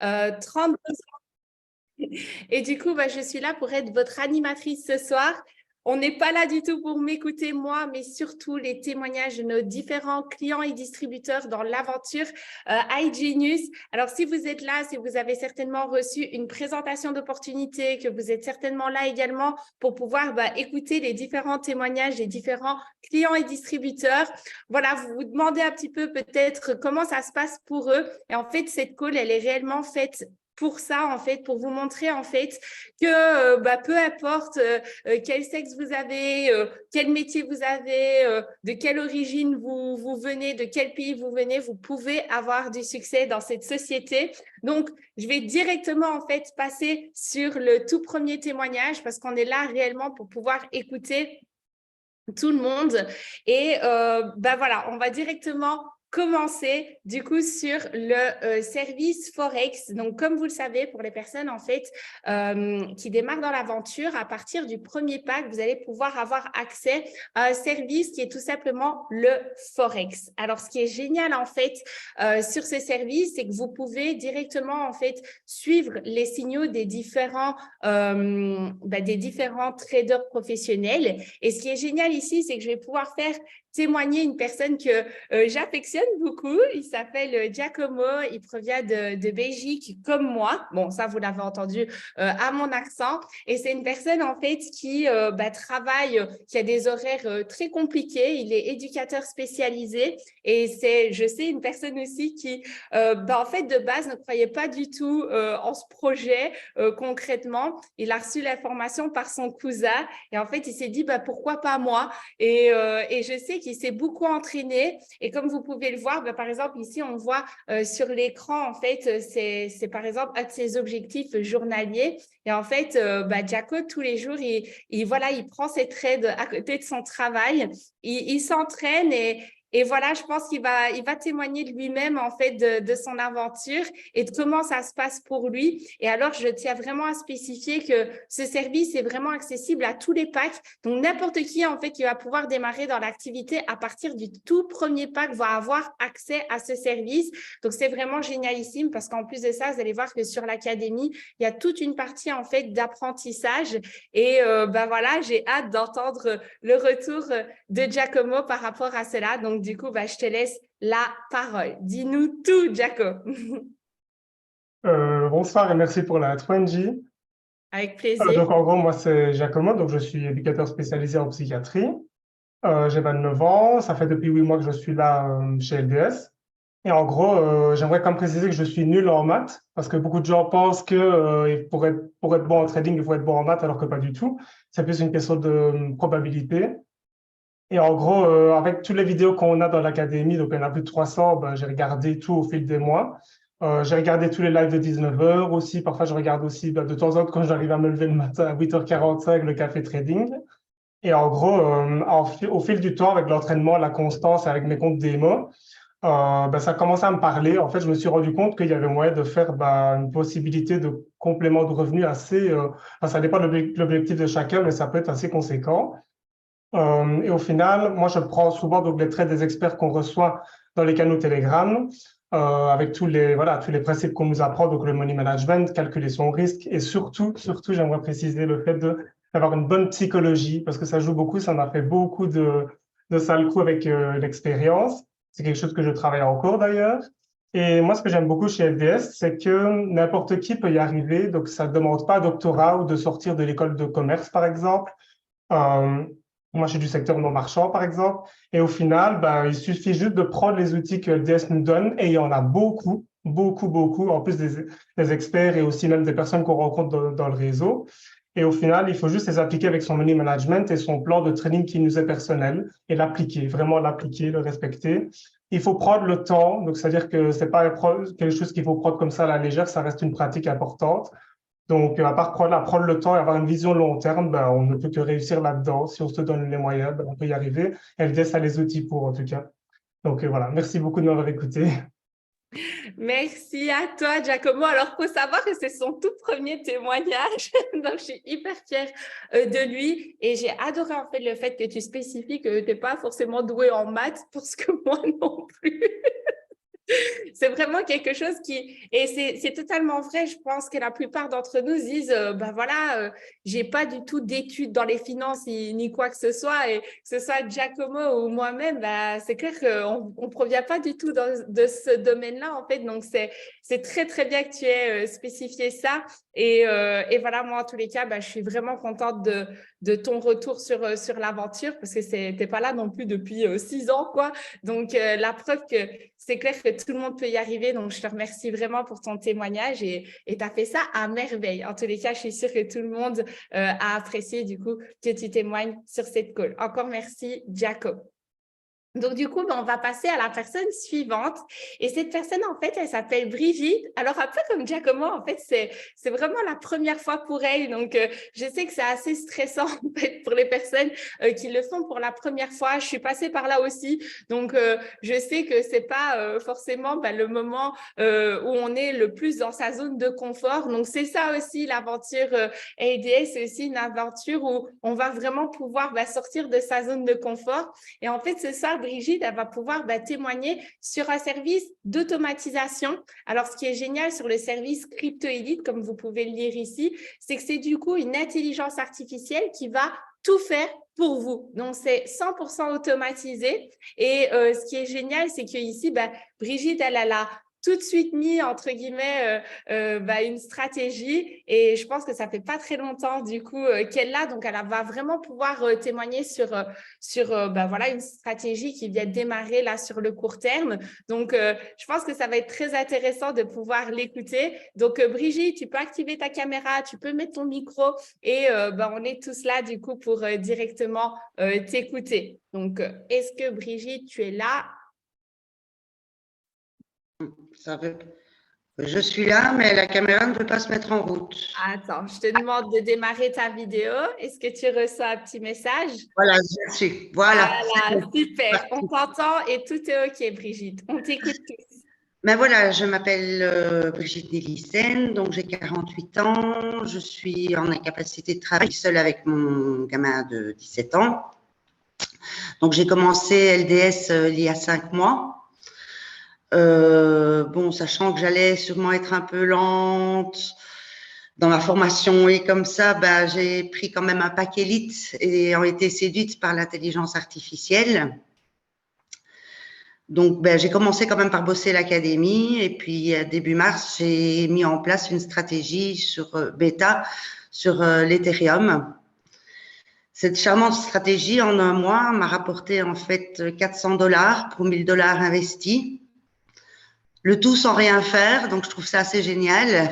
32 ans. Et du coup, je suis là pour être votre animatrice ce soir. On n'est pas là du tout pour m'écouter moi, mais surtout les témoignages de nos différents clients et distributeurs dans l'aventure iGenius. Alors, si vous êtes là, si vous avez certainement reçu une présentation d'opportunité, que vous êtes certainement là également pour pouvoir écouter les différents témoignages des différents clients et distributeurs. Voilà, vous vous demandez un petit peu peut-être comment ça se passe pour eux. Et en fait, cette call, elle est réellement faite pour ça, en fait, pour vous montrer, en fait, que peu importe quel sexe vous avez, quel métier vous avez, de quelle origine vous venez, de quel pays vous venez, vous pouvez avoir du succès dans cette société. Donc, je vais directement, en fait, passer sur le tout premier témoignage parce qu'on est là réellement pour pouvoir écouter tout le monde. Et voilà, on va directement commencer du coup sur le service Forex. Donc, comme vous le savez, pour les personnes en fait qui démarrent dans l'aventure, à partir du premier pack, vous allez pouvoir avoir accès à un service qui est tout simplement le Forex. Alors, ce qui est génial en fait sur ce service, c'est que vous pouvez directement en fait suivre les signaux des différents traders professionnels. Et ce qui est génial ici, c'est que je vais pouvoir faire témoigner une personne que j'affectionne beaucoup. Il s'appelle Giacomo, il provient de Belgique comme moi. Bon, ça, vous l'avez entendu à mon accent. Et c'est une personne, en fait, qui travaille, qui a des horaires très compliqués. Il est éducateur spécialisé et c'est, je sais, une personne aussi qui, en fait, de base, ne croyait pas du tout en ce projet concrètement. Il a reçu l'information par son cousin et en fait, il s'est dit, pourquoi pas moi? Et je sais qu'il s'est beaucoup entraîné. Et comme vous pouvez le voir, par exemple, ici, on voit sur l'écran, en fait, c'est par exemple un de ses objectifs journaliers. Et en fait, Jaco, tous les jours, il prend ses trades à côté de son travail. Il s'entraîne et voilà, je pense qu'il va témoigner de lui-même, en fait, de son aventure et de comment ça se passe pour lui. Et alors, je tiens vraiment à spécifier que ce service est vraiment accessible à tous les packs. Donc, n'importe qui, en fait, qui va pouvoir démarrer dans l'activité à partir du tout premier pack va avoir accès à ce service. Donc, c'est vraiment génialissime parce qu'en plus de ça, vous allez voir que sur l'académie, il y a toute une partie, en fait, d'apprentissage. Et voilà, j'ai hâte d'entendre le retour de Giacomo par rapport à cela. Donc, du coup, je te laisse la parole. Dis-nous tout, Giaco. Bonsoir et merci pour la 20G. Avec plaisir. Donc en gros, moi c'est Giacomo, donc je suis éducateur spécialisé en psychiatrie. J'ai 29 ans, ça fait depuis 8 mois que je suis là chez LDS. Et en gros, j'aimerais quand même préciser que je suis nul en maths, parce que beaucoup de gens pensent que pour être bon en trading, il faut être bon en maths, alors que pas du tout. C'est plus une question de probabilité. Et en gros, avec toutes les vidéos qu'on a dans l'académie, donc il y en a plus de 300, j'ai regardé tout au fil des mois. J'ai regardé tous les lives de 19 heures aussi. Parfois, je regarde aussi de temps en temps quand j'arrive à me lever le matin à 8h45, le café trading. Et en gros, au fil du temps, avec l'entraînement, la constance, avec mes comptes démo, ça a commencé à me parler. En fait, je me suis rendu compte qu'il y avait moyen de faire une possibilité de complément de revenus assez, ça dépend de l'objectif de chacun, mais ça peut être assez conséquent. Et au final, moi, je prends souvent donc les traits des experts qu'on reçoit dans les canaux Telegram, avec tous les principes qu'on nous apprend, donc le money management, calculer son risque, et surtout, j'aimerais préciser le fait d'avoir une bonne psychologie, parce que ça joue beaucoup, ça m'a fait beaucoup de sales coups avec l'expérience. C'est quelque chose que je travaille encore d'ailleurs. Et moi, ce que j'aime beaucoup chez FDS, c'est que n'importe qui peut y arriver, donc ça ne demande pas un doctorat ou de sortir de l'école de commerce, par exemple. Euh, Moi, je suis du secteur non marchand, par exemple. Et au final, il suffit juste de prendre les outils que LDS nous donne, et il y en a beaucoup, beaucoup, beaucoup, en plus des experts et aussi même des personnes qu'on rencontre dans le réseau. Et au final, il faut juste les appliquer avec son money management et son plan de trading qui nous est personnel et l'appliquer, vraiment l'appliquer, le respecter. Il faut prendre le temps, donc c'est-à-dire que c'est pas quelque chose qu'il faut prendre comme ça à la légère, ça reste une pratique importante. Donc, à part prendre le temps et avoir une vision long terme, on ne peut que réussir là-dedans. Si on se donne les moyens, on peut y arriver. LDS a les outils pour, en tout cas. Donc, voilà. Merci beaucoup de m'avoir écouté. Merci à toi, Giacomo. Alors, il faut savoir que c'est son tout premier témoignage. Donc, je suis hyper fière de lui. Et j'ai adoré, en fait, le fait que tu spécifies que tu n'es pas forcément doué en maths, parce que moi non plus. C'est vraiment quelque chose et c'est totalement vrai. Je pense que la plupart d'entre nous disent, ben voilà, j'ai pas du tout d'études dans les finances ni quoi que ce soit, et que ce soit Giacomo ou moi-même, bah, c'est clair qu'on ne provient pas du tout de ce domaine-là, en fait. Donc, c'est très, très bien que tu aies spécifié ça. Et voilà, moi, en tous les cas, bah, je suis vraiment contente de ton retour sur l'aventure, parce que t'es pas là non plus depuis 6 ans, quoi. Donc, la preuve que c'est clair que tout le monde peut y arriver. Donc, je te remercie vraiment pour ton témoignage et tu as fait ça à merveille. En tous les cas, je suis sûre que tout le monde a apprécié du coup que tu témoignes sur cette call. Encore merci, Jacob. Donc, du coup, on va passer à la personne suivante. Et cette personne, en fait, elle s'appelle Brigitte. Alors, un peu comme Giacomo, en fait, c'est vraiment la première fois pour elle. Donc, je sais que c'est assez stressant, en fait, pour les personnes qui le font pour la première fois. Je suis passée par là aussi. Donc, je sais que c'est pas forcément le moment où on est le plus dans sa zone de confort. Donc, c'est ça aussi, l'aventure ADS. C'est aussi une aventure où on va vraiment pouvoir sortir de sa zone de confort. Et en fait, ce soir, Brigitte, elle va pouvoir témoigner sur un service d'automatisation. Alors, ce qui est génial sur le service CryptoEdit, comme vous pouvez le lire ici, c'est que c'est du coup une intelligence artificielle qui va tout faire pour vous. Donc, c'est 100% automatisé. Et ce qui est génial, c'est qu'ici, Brigitte, elle a tout de suite mis, entre guillemets, une stratégie, et je pense que ça fait pas très longtemps, du coup, qu'elle l'a. Donc, elle va vraiment pouvoir témoigner sur voilà, une stratégie qui vient de démarrer là sur le court terme. Donc, je pense que ça va être très intéressant de pouvoir l'écouter. Donc, Brigitte, tu peux activer ta caméra, tu peux mettre ton micro, et on est tous là, du coup, pour directement t'écouter. Donc, est-ce que Brigitte, tu es là? Je suis là, mais la caméra ne peut pas se mettre en route. Attends, je te demande de démarrer ta vidéo. Est-ce que tu reçois un petit message? Voilà, je suis. Voilà. Voilà, super. On t'entend et tout est OK, Brigitte. On t'écoute tous. Ben voilà, je m'appelle Brigitte Nélissen, donc j'ai 48 ans. Je suis en incapacité de travailler seule avec mon gamin de 17 ans. Donc j'ai commencé LDS il y a 5 mois. Sachant que j'allais sûrement être un peu lente dans ma formation et comme ça, j'ai pris quand même un pack élite et ont été séduite par l'intelligence artificielle. Donc, j'ai commencé quand même par bosser l'académie et puis début mars, j'ai mis en place une stratégie sur bêta sur l'Ethereum. Cette charmante stratégie, en un mois, m'a rapporté en fait $400 pour $1000 investis. Le tout sans rien faire, donc je trouve ça assez génial.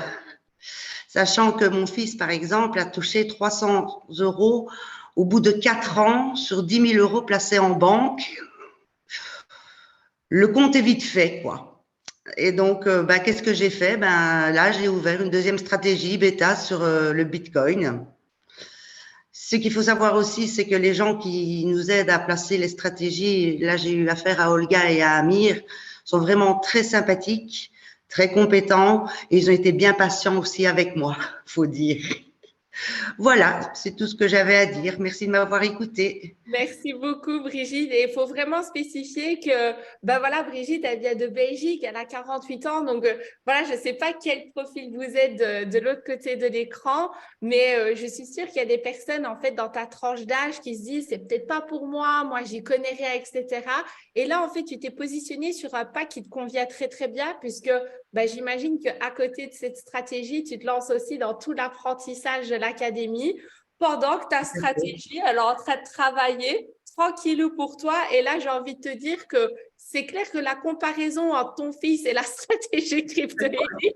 Sachant que mon fils, par exemple, a touché 300 € au bout de 4 ans sur 10 000 € placés en banque. Le compte est vite fait, quoi. Et donc, qu'est-ce que j'ai fait? Là, j'ai ouvert une deuxième stratégie bêta sur le Bitcoin. Ce qu'il faut savoir aussi, c'est que les gens qui nous aident à placer les stratégies, là, j'ai eu affaire à Olga et à Amir, sont vraiment très sympathiques, très compétents, et ils ont été bien patients aussi avec moi, faut dire. Voilà, c'est tout ce que j'avais à dire. Merci de m'avoir écouté. Merci beaucoup, Brigitte. Et il faut vraiment spécifier que, voilà, Brigitte, elle vient de Belgique, elle a 48 ans. Donc, voilà, je ne sais pas quel profil vous êtes de l'autre côté de l'écran, mais je suis sûre qu'il y a des personnes, en fait, dans ta tranche d'âge qui se disent, c'est peut-être pas pour moi j'y connais rien, etc. Et là, en fait, tu t'es positionné sur un pas qui te convient très, très bien, puisque j'imagine qu'à côté de cette stratégie, tu te lances aussi dans tout l'apprentissage de l'académie, pendant que ta stratégie, elle est en train de travailler tranquillou pour toi. Et là, j'ai envie de te dire que c'est clair que la comparaison entre ton fils et la stratégie CryptoEdit,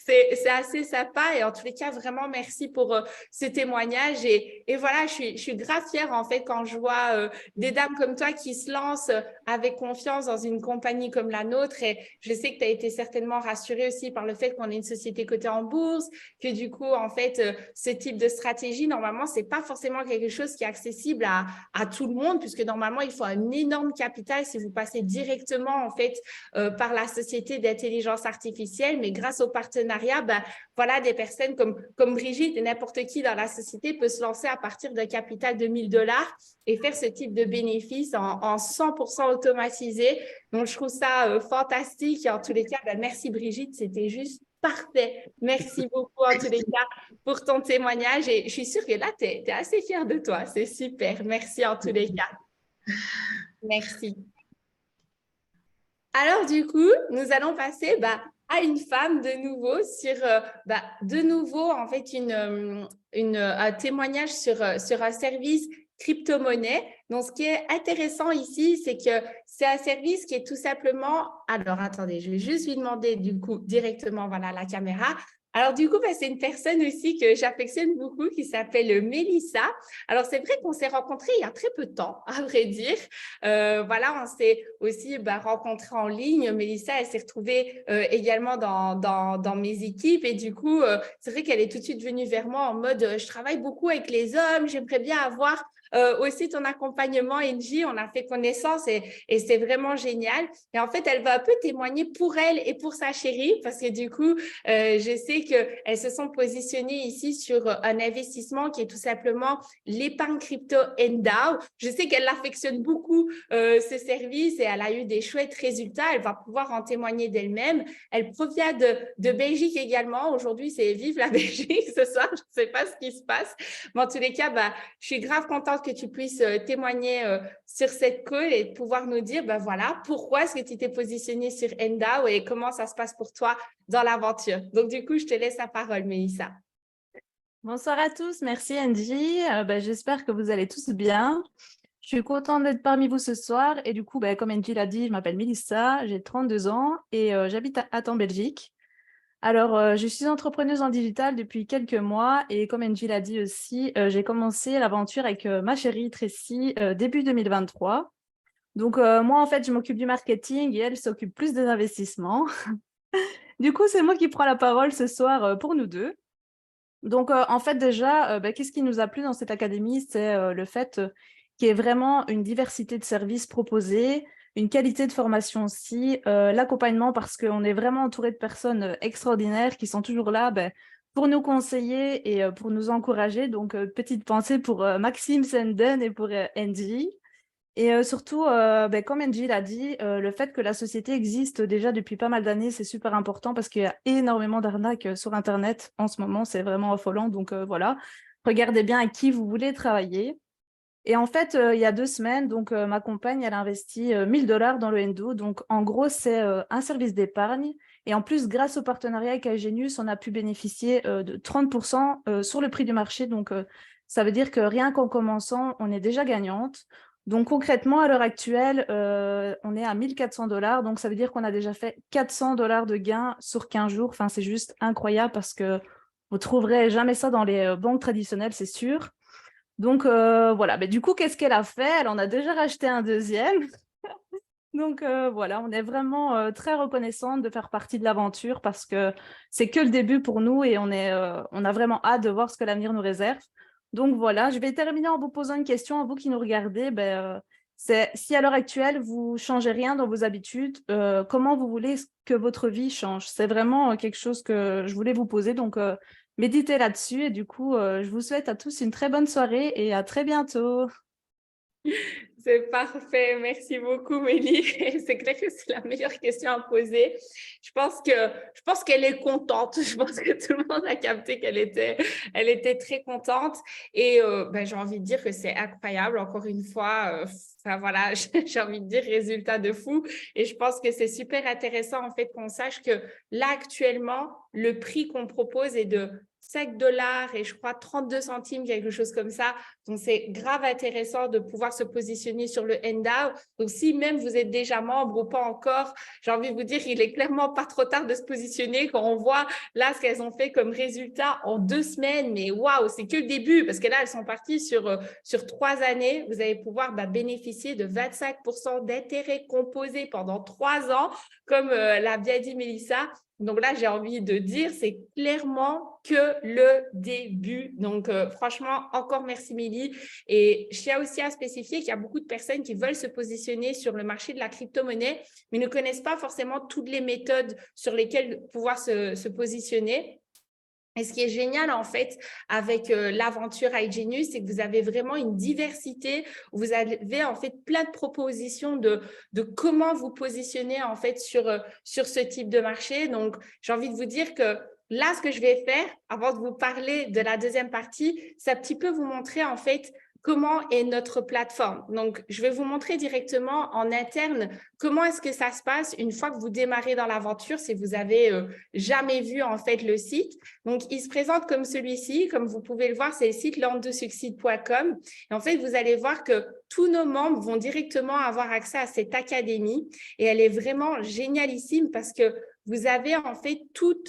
c'est assez sympa. Et en tous les cas, vraiment, merci pour ce témoignage. Et voilà, je suis grave fière, en fait, quand je vois des dames comme toi qui se lancent avec confiance dans une compagnie comme la nôtre. Et je sais que tu as été certainement rassurée aussi par le fait qu'on est une société cotée en bourse, que du coup, en fait, ce type de stratégie, normalement, c'est pas forcément quelque chose qui est accessible à tout le monde, puisque normalement, il faut un énorme capital si vous passez directement, en fait, par la société d'intelligence artificielle. Mais grâce grâce au partenariat, voilà, des personnes comme Brigitte et n'importe qui dans la société peut se lancer à partir d'un capital de 1 000 $ et faire ce type de bénéfice en 100% automatisé. Donc, je trouve ça fantastique. Et en tous les cas, merci Brigitte, c'était juste parfait. Merci beaucoup en tous les cas pour ton témoignage. Et je suis sûre que là, tu es assez fière de toi. C'est super. Merci en tous les cas. Merci. Alors, du coup, nous allons passer à une femme de nouveau sur, de nouveau, en fait, un témoignage sur un service crypto-monnaie. Donc, ce qui est intéressant ici, c'est que c'est un service qui est tout simplement… Alors, attendez, je vais juste lui demander, du coup, directement, voilà, la caméra. Alors, du coup, c'est une personne aussi que j'affectionne beaucoup qui s'appelle Mélissa. Alors, c'est vrai qu'on s'est rencontrés il y a très peu de temps, à vrai dire. Voilà, on s'est aussi rencontrés en ligne. Mélissa, elle s'est retrouvée également dans mes équipes. Et du coup, c'est vrai qu'elle est tout de suite venue vers moi en mode « Je travaille beaucoup avec les hommes, j'aimerais bien avoir… » aussi ton accompagnement, Angie, on a fait connaissance et c'est vraiment génial. Et en fait, elle va un peu témoigner pour elle et pour sa chérie parce que du coup, je sais qu'elles se sont positionnées ici sur un investissement qui est tout simplement l'épargne crypto Endao. Je sais qu'elle affectionne beaucoup ce service et elle a eu des chouettes résultats. Elle va pouvoir en témoigner d'elle-même. Elle provient de Belgique également. Aujourd'hui, c'est vive la Belgique ce soir. Je ne sais pas ce qui se passe. Mais en tous les cas, je suis grave contente que tu puisses témoigner sur cette call et pouvoir nous dire, voilà, pourquoi est-ce que tu t'es positionné sur Endao et comment ça se passe pour toi dans l'aventure. Donc, du coup, je te laisse la parole, Mélissa. Bonsoir à tous, merci Angie. J'espère que vous allez tous bien. Je suis contente d'être parmi vous ce soir et du coup, comme Angie l'a dit, je m'appelle Mélissa, j'ai 32 ans et j'habite à Ath en Belgique. Alors, je suis entrepreneuse en digital depuis quelques mois et comme Angie l'a dit aussi, j'ai commencé l'aventure avec ma chérie Tracy début 2023. Donc, moi, en fait, je m'occupe du marketing et elle s'occupe plus des investissements. Du coup, c'est moi qui prends la parole ce soir pour nous deux. Donc, en fait, déjà, qu'est-ce qui nous a plu dans cette académie? C'est le fait qu'il y ait vraiment une diversité de services proposés, une qualité de formation aussi, l'accompagnement parce qu'on est vraiment entouré de personnes extraordinaires qui sont toujours là pour nous conseiller et pour nous encourager. Donc, petite pensée pour Maxime Senden et pour Angie. Et surtout, comme Angie l'a dit, le fait que la société existe déjà depuis pas mal d'années, c'est super important parce qu'il y a énormément d'arnaques sur Internet en ce moment, c'est vraiment affolant. Donc voilà, regardez bien à qui vous voulez travailler. Et en fait, il y a 2 semaines, donc ma compagne, elle a investi 1 000 $ dans le Endo. Donc en gros, c'est un service d'épargne. Et en plus, grâce au partenariat avec Agenius, on a pu bénéficier de 30% sur le prix du marché. Donc ça veut dire que rien qu'en commençant, on est déjà gagnante. Donc concrètement, à l'heure actuelle, on est à 1 400 $. Donc ça veut dire qu'on a déjà fait 400 $ de gains sur 15 jours. Enfin, c'est juste incroyable parce que vous ne trouverez jamais ça dans les banques traditionnelles, c'est sûr. Donc voilà, du coup, qu'est-ce qu'elle a fait? Elle en a déjà racheté un deuxième. Donc voilà, on est vraiment très reconnaissante de faire partie de l'aventure parce que c'est que le début pour nous et on a vraiment hâte de voir ce que l'avenir nous réserve. Donc voilà, je vais terminer en vous posant une question à vous qui nous regardez. C'est si à l'heure actuelle, vous changez rien dans vos habitudes, comment vous voulez que votre vie change? C'est vraiment quelque chose que je voulais vous poser. Donc méditez là-dessus et du coup, je vous souhaite à tous une très bonne soirée et à très bientôt. C'est parfait. Merci beaucoup, Mélie. C'est clair que c'est la meilleure question à poser. Je pense qu'elle est contente. Je pense que tout le monde a capté qu'elle était très contente. Et j'ai envie de dire que c'est incroyable. Encore une fois, voilà, j'ai envie de dire résultat de fou. Et je pense que c'est super intéressant en fait qu'on sache que là, actuellement, le prix qu'on propose est de 5 $ et je crois 32 centimes, quelque chose comme ça. Donc, c'est grave intéressant de pouvoir se positionner sur le Endao. Donc, si même vous êtes déjà membre ou pas encore, j'ai envie de vous dire qu'il est clairement pas trop tard de se positionner quand on voit là ce qu'elles ont fait comme résultat en 2 semaines. Mais waouh, c'est que le début parce que là, elles sont parties sur 3 années. Vous allez pouvoir bénéficier de 25% d'intérêt composé pendant 3 ans, comme l'a bien dit Mélissa. Donc là, j'ai envie de dire, c'est clairement que le début. Donc, franchement, encore merci, Mélie. Et je tiens aussi à spécifier qu'il y a beaucoup de personnes qui veulent se positionner sur le marché de la crypto-monnaie, mais ne connaissent pas forcément toutes les méthodes sur lesquelles pouvoir se positionner. Et ce qui est génial, en fait, avec l'aventure iGenius, c'est que vous avez vraiment une diversité, vous avez en fait plein de propositions de comment vous positionner en fait sur ce type de marché. Donc, j'ai envie de vous dire que là, ce que je vais faire, avant de vous parler de la deuxième partie, c'est un petit peu vous montrer en fait comment est notre plateforme. Donc, je vais vous montrer directement en interne comment est-ce que ça se passe une fois que vous démarrez dans l'aventure, si vous avez jamais vu en fait le site. Donc, il se présente comme celui-ci. Comme vous pouvez le voir, c'est le site landesuccide.com. Et en fait, vous allez voir que tous nos membres vont directement avoir accès à cette académie. Et elle est vraiment génialissime parce que vous avez en fait tous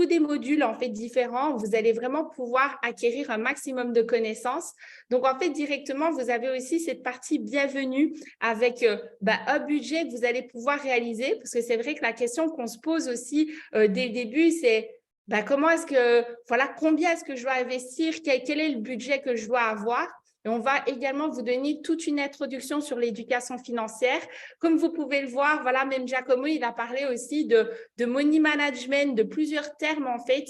des modules en fait différents. Vous allez vraiment pouvoir acquérir un maximum de connaissances. Donc, en fait, directement, vous avez aussi cette partie bienvenue avec un budget que vous allez pouvoir réaliser. Parce que c'est vrai que la question qu'on se pose aussi dès le début, c'est comment est-ce que, voilà, combien est-ce que je dois investir, quel est le budget que je dois avoir? Et on va également vous donner toute une introduction sur l'éducation financière. Comme vous pouvez le voir, voilà, même Giacomo, il a parlé aussi de money management, de plusieurs termes en fait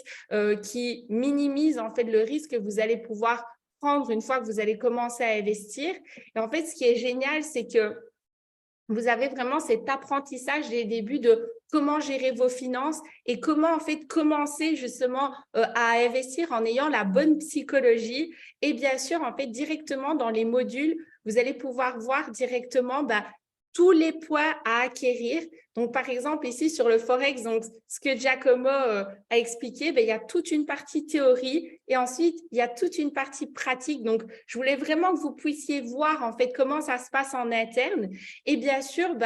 qui minimisent en fait le risque que vous allez pouvoir prendre une fois que vous allez commencer à investir. Et en fait, ce qui est génial, c'est que vous avez vraiment cet apprentissage dès le début de comment gérer vos finances et comment en fait commencer justement à investir en ayant la bonne psychologie. Et bien sûr, en fait, directement dans les modules, vous allez pouvoir voir directement tous les points à acquérir. Donc, par exemple, ici sur le Forex, donc, ce que Giacomo a expliqué, il y a toute une partie théorie et ensuite, il y a toute une partie pratique. Donc, je voulais vraiment que vous puissiez voir en fait comment ça se passe en interne. Et bien sûr,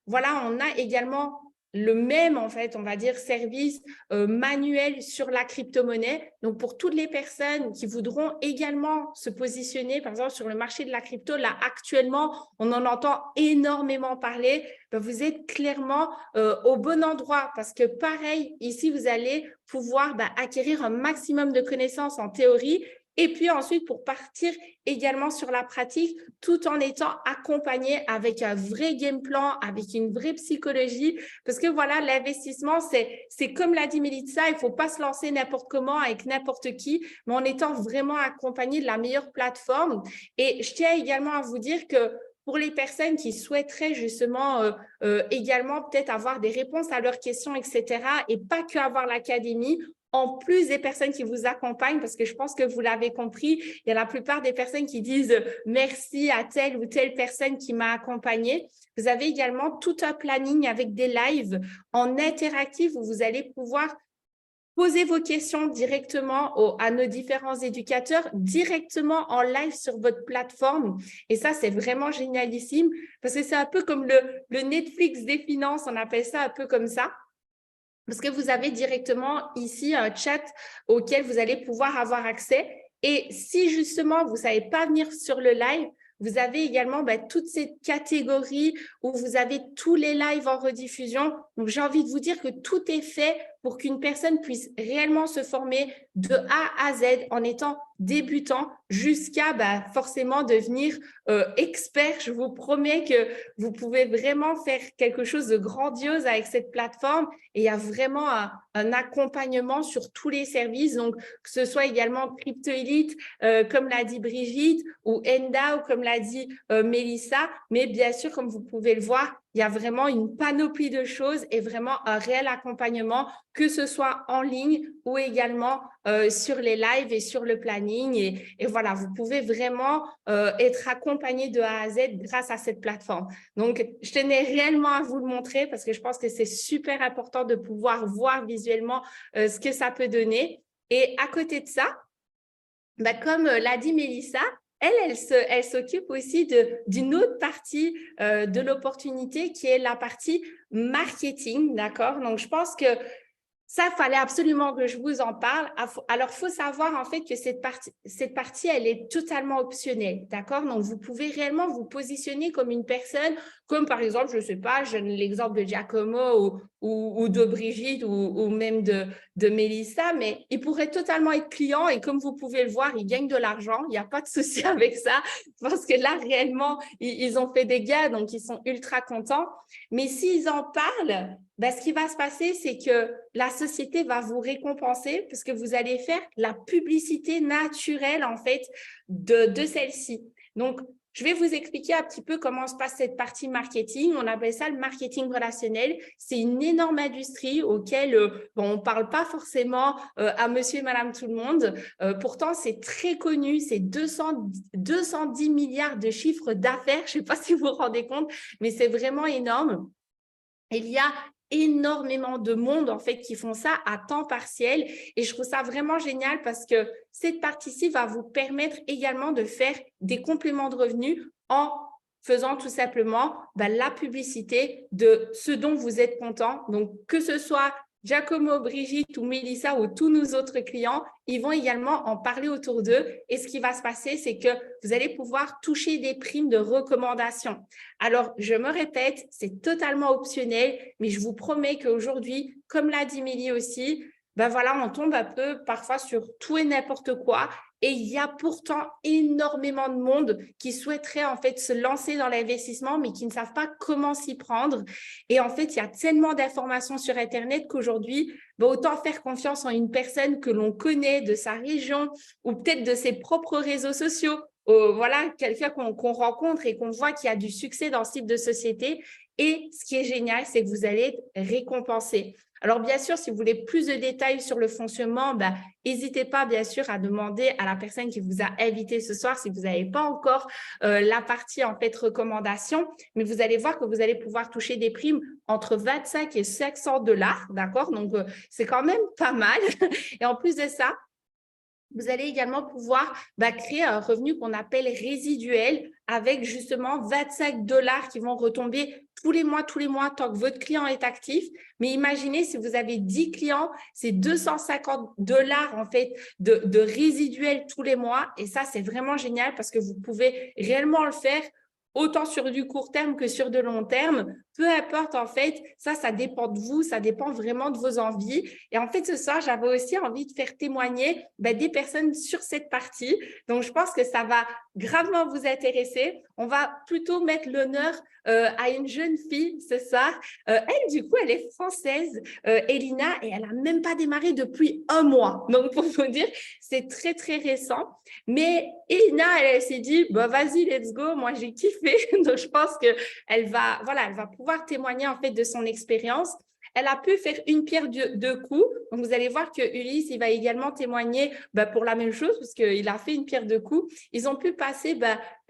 voilà, on a également le même, en fait, on va dire, service manuel sur la crypto-monnaie. Donc, pour toutes les personnes qui voudront également se positionner, par exemple, sur le marché de la crypto, là, actuellement, on en entend énormément parler. Vous êtes clairement au bon endroit parce que, pareil, ici, vous allez pouvoir acquérir un maximum de connaissances en théorie. Et puis ensuite, pour partir également sur la pratique, tout en étant accompagné avec un vrai game plan, avec une vraie psychologie. Parce que voilà, l'investissement, c'est comme l'a dit Melissa, il ne faut pas se lancer n'importe comment avec n'importe qui, mais en étant vraiment accompagné de la meilleure plateforme. Et je tiens également à vous dire que pour les personnes qui souhaiteraient justement également peut-être avoir des réponses à leurs questions, etc., et pas que avoir l'académie, en plus des personnes qui vous accompagnent, parce que je pense que vous l'avez compris, il y a la plupart des personnes qui disent merci à telle ou telle personne qui m'a accompagnée. Vous avez également tout un planning avec des lives en interactif où vous allez pouvoir poser vos questions directement à nos différents éducateurs, directement en live sur votre plateforme. Et ça, c'est vraiment génialissime parce que c'est un peu comme le Netflix des finances, on appelle ça un peu comme ça. Parce que vous avez directement ici un chat auquel vous allez pouvoir avoir accès. Et si justement, vous ne savez pas venir sur le live, vous avez également toute cette catégorie où vous avez tous les lives en rediffusion. Donc, j'ai envie de vous dire que tout est fait pour qu'une personne puisse réellement se former de A à Z en étant débutant jusqu'à forcément devenir expert. Je vous promets que vous pouvez vraiment faire quelque chose de grandiose avec cette plateforme et il y a vraiment un accompagnement sur tous les services, donc que ce soit également Crypto Elite, comme l'a dit Brigitte, ou Enda, ou comme l'a dit Mélissa, mais bien sûr, comme vous pouvez le voir, il y a vraiment une panoplie de choses et vraiment un réel accompagnement, que ce soit en ligne ou également sur les lives et sur le planning. Et voilà, vous pouvez vraiment être accompagné de A à Z grâce à cette plateforme. Donc, je tenais réellement à vous le montrer parce que je pense que c'est super important de pouvoir voir visuellement ce que ça peut donner. Et à côté de ça, comme l'a dit Mélissa, elle s'occupe aussi d'une autre partie de l'opportunité qui est la partie marketing, d'accord? Donc, je pense que Ça, il fallait absolument que je vous en parle. Alors, il faut savoir en fait que cette partie, elle est totalement optionnelle, d'accord? Donc, vous pouvez réellement vous positionner comme une personne, comme par exemple, je ne sais pas, je donne l'exemple de Giacomo ou de Brigitte ou même de Mélissa, mais il pourrait totalement être client et comme vous pouvez le voir, ils gagnent de l'argent. Il n'y a pas de souci avec ça parce que là, réellement, ils ont fait des gains, donc ils sont ultra contents. Mais s'ils en parlent, ben, ce qui va se passer, c'est que la société va vous récompenser parce que vous allez faire la publicité naturelle, en fait, de celle-ci. Donc, je vais vous expliquer un petit peu comment se passe cette partie marketing. On appelle ça le marketing relationnel. C'est une énorme industrie auquel on ne parle pas forcément à monsieur et madame tout le monde. Pourtant, c'est très connu. C'est 210 milliards de chiffres d'affaires. Je ne sais pas si vous vous rendez compte, mais c'est vraiment énorme. Il y a énormément de monde en fait qui font ça à temps partiel et je trouve ça vraiment génial parce que cette partie-ci va vous permettre également de faire des compléments de revenus en faisant tout simplement la publicité de ce dont vous êtes content. Donc, que ce soit Giacomo, Brigitte ou Mélissa ou tous nos autres clients, ils vont également en parler autour d'eux. Et ce qui va se passer, c'est que vous allez pouvoir toucher des primes de recommandation. Alors, je me répète, c'est totalement optionnel, mais je vous promets qu'aujourd'hui, comme l'a dit Mélie aussi, voilà, on tombe un peu parfois sur tout et n'importe quoi. Et il y a pourtant énormément de monde qui souhaiterait en fait se lancer dans l'investissement, mais qui ne savent pas comment s'y prendre. Et en fait, il y a tellement d'informations sur Internet qu'aujourd'hui, autant faire confiance en une personne que l'on connaît de sa région ou peut-être de ses propres réseaux sociaux. Voilà, quelqu'un qu'on rencontre et qu'on voit qu'il y a du succès dans ce type de société. Et ce qui est génial, c'est que vous allez être récompensé. Alors, bien sûr, si vous voulez plus de détails sur le fonctionnement, n'hésitez pas, bien sûr, à demander à la personne qui vous a invité ce soir si vous n'avez pas encore la partie, en fait, recommandation. Mais vous allez voir que vous allez pouvoir toucher des primes entre 25 et 500 $, d'accord? Donc, c'est quand même pas mal. Et en plus de ça, vous allez également pouvoir créer un revenu qu'on appelle résiduel avec justement 25 $ qui vont retomber tous les mois, tant que votre client est actif. Mais imaginez si vous avez 10 clients, c'est 250 $ en fait de résiduel tous les mois. Et ça, c'est vraiment génial parce que vous pouvez réellement le faire autant sur du court terme que sur de long terme. Peu importe, en fait, ça dépend de vous, ça dépend vraiment de vos envies. Et en fait, ce soir, j'avais aussi envie de faire témoigner des personnes sur cette partie. Donc, je pense que ça va gravement vous intéresser. On va plutôt mettre l'honneur à une jeune fille ce soir. Elle, du coup, elle est française, Elina, et elle n'a même pas démarré depuis 1 mois. Donc, pour vous dire, c'est très, très récent. Mais Elina, elle s'est dit, vas-y, let's go, moi, j'ai kiffé. Donc, je pense qu'elle va pouvoir témoigner en fait de son expérience. Elle a pu faire une pierre deux coups. Donc, vous allez voir que Ulysse, il va également témoigner pour la même chose parce qu'il a fait une pierre deux coups. Ils ont pu passer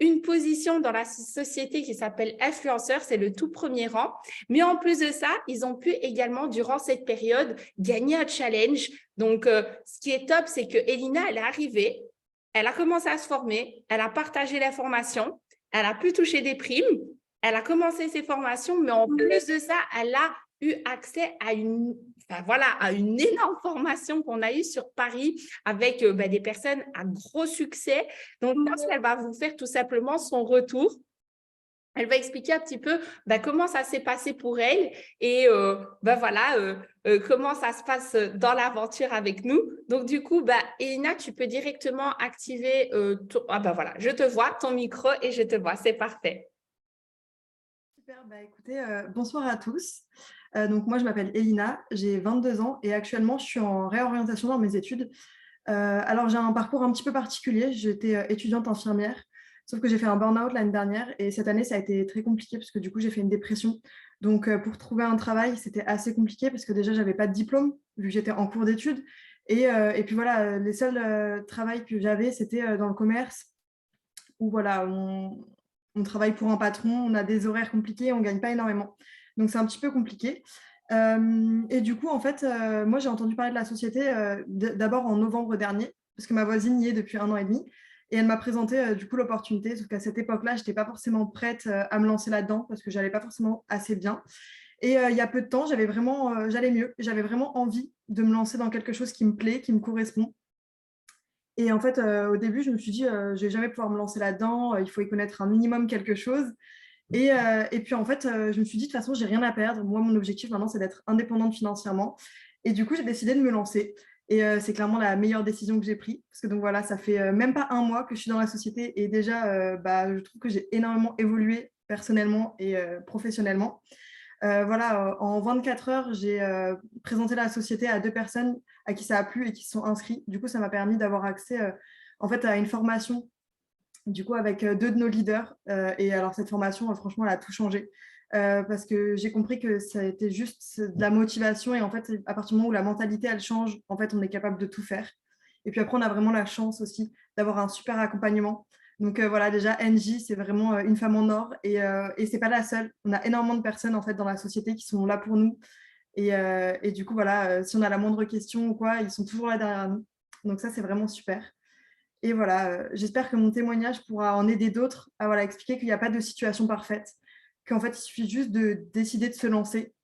une position dans la société qui s'appelle influenceur, c'est le tout premier rang. Mais en plus de ça, ils ont pu également, durant cette période, gagner un challenge. Donc, ce qui est top, c'est que Elina, elle est arrivée, elle a commencé à se former, elle a partagé l'information, elle a pu toucher des primes, elle a commencé ses formations, mais en plus de ça, elle a eu accès à une énorme formation qu'on a eue sur Paris avec des personnes à gros succès. Donc, je pense qu'elle va vous faire tout simplement son retour. Elle va expliquer un petit peu comment ça s'est passé pour elle et comment ça se passe dans l'aventure avec nous. Donc, du coup, Elina, tu peux directement activer je te vois, ton micro et je te vois. C'est parfait. Super, écoutez, bonsoir à tous. Donc moi, je m'appelle Elina, j'ai 22 ans et actuellement, je suis en réorientation dans mes études. Alors, j'ai un parcours un petit peu particulier. J'étais étudiante infirmière, sauf que j'ai fait un burn-out l'année dernière et cette année, ça a été très compliqué parce que du coup, j'ai fait une dépression. Donc, pour trouver un travail, c'était assez compliqué parce que déjà, je n'avais pas de diplôme vu que j'étais en cours d'études. Et puis voilà, les seuls travails que j'avais, c'était dans le commerce où voilà, on travaille pour un patron, on a des horaires compliqués, on ne gagne pas énormément. Donc, c'est un petit peu compliqué. Et du coup, en fait, moi, j'ai entendu parler de la société d'abord en novembre dernier, parce que ma voisine y est depuis 1 an et demi. Et elle m'a présenté du coup l'opportunité, sauf qu'à cette époque-là, je n'étais pas forcément prête à me lancer là-dedans, parce que je n'allais pas forcément assez bien. Et il y a peu de temps, j'allais mieux. J'avais vraiment envie de me lancer dans quelque chose qui me plaît, qui me correspond. Et en fait, au début, je me suis dit, je ne vais jamais pouvoir me lancer là-dedans, il faut y connaître un minimum quelque chose. Et puis, en fait, je me suis dit, de toute façon, j'ai rien à perdre. Moi, mon objectif maintenant, c'est d'être indépendante financièrement. Et du coup, j'ai décidé de me lancer. Et c'est clairement la meilleure décision que j'ai prise. Parce que donc voilà, ça fait même pas un mois que je suis dans la société. Et déjà, je trouve que j'ai énormément évolué personnellement et professionnellement. Voilà, en 24 heures, j'ai présenté la société à 2 personnes à qui ça a plu et qui se sont inscrits. Du coup, ça m'a permis d'avoir accès en fait, à une formation du coup, avec 2 de nos leaders. Et alors, cette formation, franchement, elle a tout changé. Parce que j'ai compris que ça a été juste de la motivation. Et en fait, à partir du moment où la mentalité, elle change, en fait, on est capable de tout faire. Et puis après, on a vraiment la chance aussi d'avoir un super accompagnement. Donc voilà, déjà, NJ, c'est vraiment une femme en or. Et ce n'est pas la seule. On a énormément de personnes, en fait, dans la société qui sont là pour nous. Et du coup, voilà, si on a la moindre question ou quoi, ils sont toujours là derrière nous. Donc ça, c'est vraiment super. Et voilà, j'espère que mon témoignage pourra en aider d'autres à voilà, expliquer qu'il n'y a pas de situation parfaite, qu'en fait, il suffit juste de décider de se lancer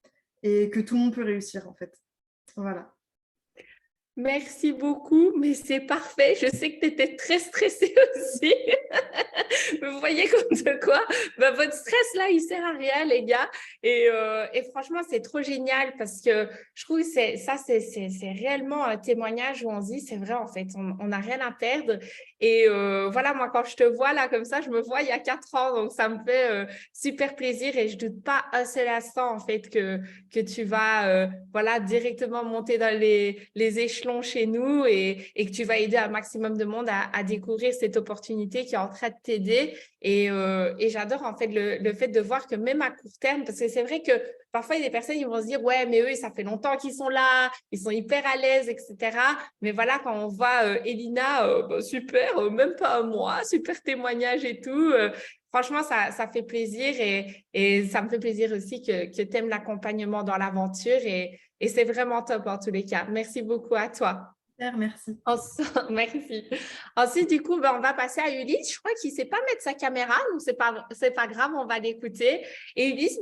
et que tout le monde peut réussir, en fait. Voilà. Merci beaucoup, mais c'est parfait. Je sais que tu étais très stressée aussi. Vous voyez comme de quoi votre stress là, il sert à rien, les gars. Et franchement, c'est trop génial parce que je trouve que c'est réellement un témoignage où on se dit, c'est vrai, en fait, on n'a rien à perdre. Et voilà, moi, quand je te vois là comme ça, je me vois il y a 4 ans. Donc, ça me fait super plaisir et je ne doute pas un seul instant, en fait, que tu vas voilà, directement monter dans les échelons chez nous et que tu vas aider un maximum de monde à découvrir cette opportunité qui est en train de t'aider. Et j'adore en fait le fait de voir que même à court terme, parce que c'est vrai que parfois il y a des personnes qui vont se dire ouais mais eux ça fait longtemps qu'ils sont là, ils sont hyper à l'aise, etc. Mais voilà, quand on voit Elina, super, même pas un mois, super témoignage et tout. Franchement, ça fait plaisir et ça me fait plaisir aussi que tu aimes l'accompagnement dans l'aventure et c'est vraiment top en tous les cas. Merci beaucoup à toi. Super, merci. Merci. Ensuite, du coup, on va passer à Ulysse. Je crois qu'il ne sait pas mettre sa caméra, donc c'est pas grave, on va l'écouter. Et Ulysse,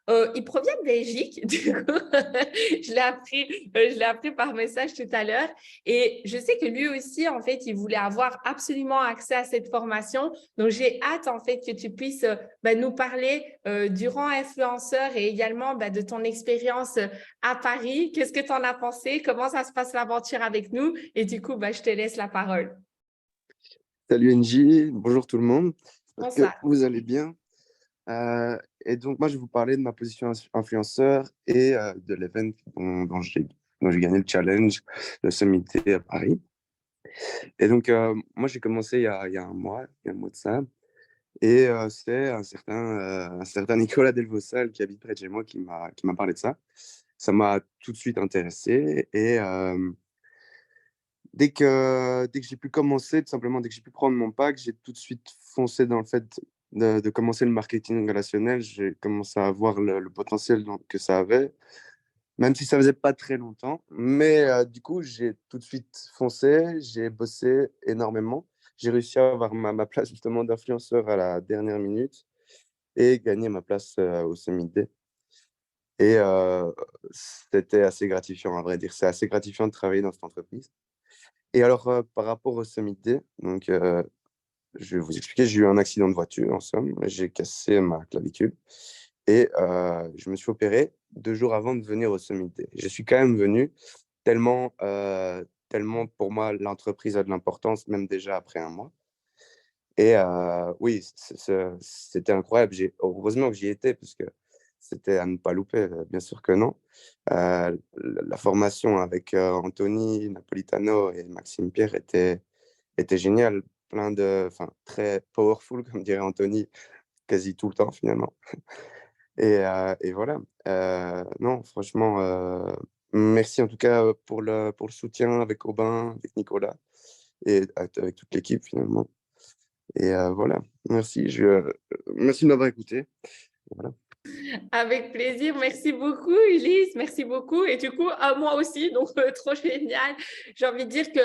il provient de Belgique. Du coup, je l'ai appris par message tout à l'heure. Et je sais que lui aussi, en fait, il voulait avoir absolument accès à cette formation. Donc, j'ai hâte, en fait, que tu puisses nous parler du rang influenceur et également de ton expérience à Paris. Qu'est-ce que tu en as pensé? Comment ça se passe l'aventure avec nous? Et du coup, je te laisse la parole. Salut NJ, bonjour tout le monde. J'espère Bonsoir. que vous allez bien. Et donc, moi, je vais vous parler de ma position influenceur et de l'event dont j'ai gagné le challenge, le Sommité à Paris. Et donc, moi, j'ai commencé il y a un mois de ça. Et c'est un certain Nicolas Delvaussal qui habite près de chez moi qui m'a parlé de ça. Ça m'a tout de suite intéressé. Et dès que j'ai pu commencer, tout simplement, dès que j'ai pu prendre mon pack, j'ai tout de suite foncé dans le fait de commencer le marketing relationnel. J'ai commencé à voir le potentiel que ça avait, même si ça faisait pas très longtemps. Mais du coup, j'ai tout de suite foncé, j'ai bossé énormément. J'ai réussi à avoir ma place justement d'influenceur à la dernière minute et gagner ma place au Summit Day. Et c'était assez gratifiant, à vrai dire. C'est assez gratifiant de travailler dans cette entreprise. Et alors, par rapport au Summit Day, donc, je vais vous expliquer, j'ai eu un accident de voiture, en somme. J'ai cassé ma clavicule et je me suis opéré 2 jours avant de venir au Summit Day. Je suis quand même venu tellement pour moi, l'entreprise a de l'importance, même déjà après un mois. Et oui, c'était incroyable. Heureusement que j'y étais, parce que c'était à ne pas louper, bien sûr que non. La formation avec Anthony Napolitano et Maxime Pierre était géniale, très powerful, comme dirait Anthony, quasi tout le temps finalement. Et voilà. Non, franchement, merci en tout cas pour le soutien avec Aubin, avec Nicolas et avec toute l'équipe finalement. Et voilà, merci. Merci de m'avoir écouté. Voilà. Avec plaisir. Merci beaucoup, Ulysse. Merci beaucoup. Et du coup, à moi aussi, donc trop génial. J'ai envie de dire que